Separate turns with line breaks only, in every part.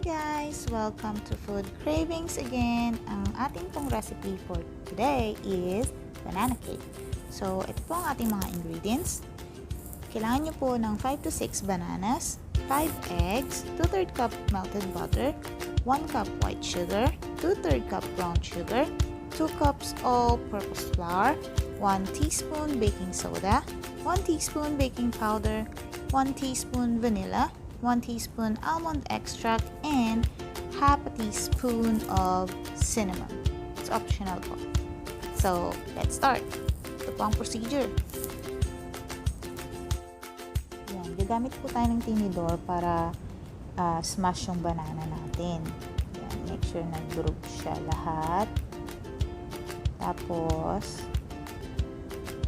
guys! Welcome to Food Cravings again. Ang ating pong recipe for today is banana cake. So, ito po ang ating mga ingredients. Kailangan nyo po ng 5 to 6 bananas, 5 eggs, 2/3 cup melted butter, 1 cup white sugar, 2/3 cup brown sugar, 2 cups all-purpose flour, 1 teaspoon baking soda, 1 teaspoon baking powder, 1 teaspoon vanilla, 1 teaspoon almond extract, and half a teaspoon of cinnamon. It's optional po. So, let's start. Ito po ang procedure. Yan, gagamit po tayo ng tinidor para smash yung banana natin. Yan, make sure na durog siya lahat. Tapos,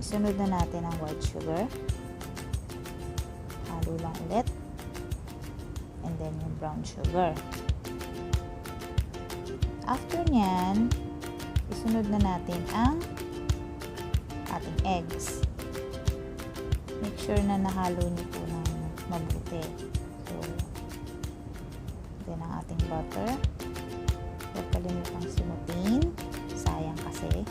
isunod na natin ang white sugar. Halo lang ulit. And then yung brown sugar. After nyan, isunod na natin ang ating eggs. Make sure na nahalo niyo po ng mabuti. So, then ang ating butter. Huwag kalimutang simutin. Sayang kasi.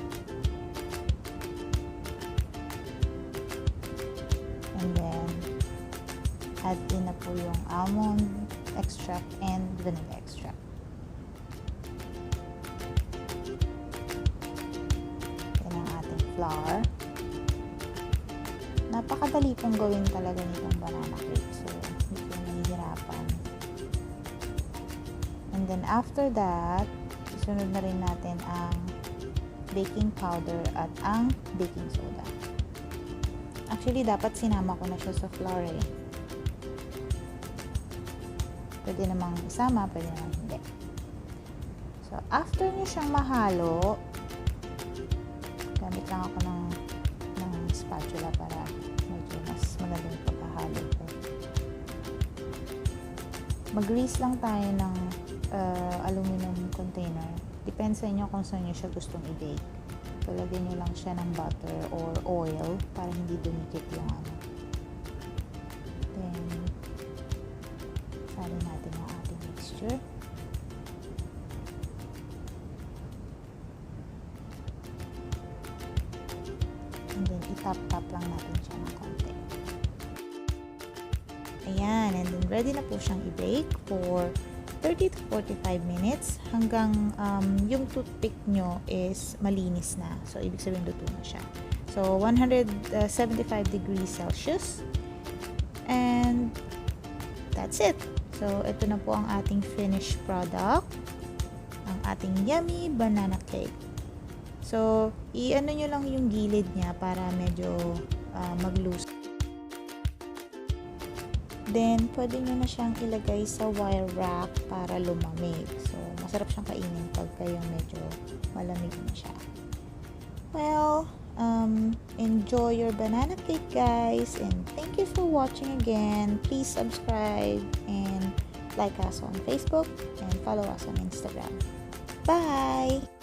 And then, add in na po yung almond extract and vanilla extract. Yan ang ating flour. Napakadali pong gawin talaga nitong banana cake. So, hindi ko nahihirapan. And then after that, isunod na rin natin ang baking powder at ang baking soda. Actually, dapat sinama ko na siya sa flour eh. Pwede namang isama, pwede namang hindi. So, after nyo siyang mahalo, gamit lang ako ng spatula para medyo mas maganda yung pagkahalo ko. Mag-grease lang tayo ng aluminum container. Depende sa inyo kung saan nyo siya gustong i-bake. So, lagyan nyo lang siya ng butter or oil para hindi dumikit yung ano. Then, salin natin ang ating mixture. And then, itap-tap lang natin siya ng konti. Ayan, and then ready na po siyang i-bake for 30 to 45 minutes hanggang yung toothpick nyo is malinis na. So, ibig sabihin luto na siya. So, 175 degrees Celsius. And that's it. So, ito na po ang ating finished product. Ang ating yummy banana cake. So, i-ano nyo lang yung gilid niya para medyo mag-loose. Then, pwede nyo na siyang ilagay sa wire rack para lumamig. So, masarap siyang kainin pagka yung medyo malamig na siya. Well, enjoy your banana cake, guys. And thank you for watching again. Please subscribe and like us on Facebook and follow us on Instagram. Bye!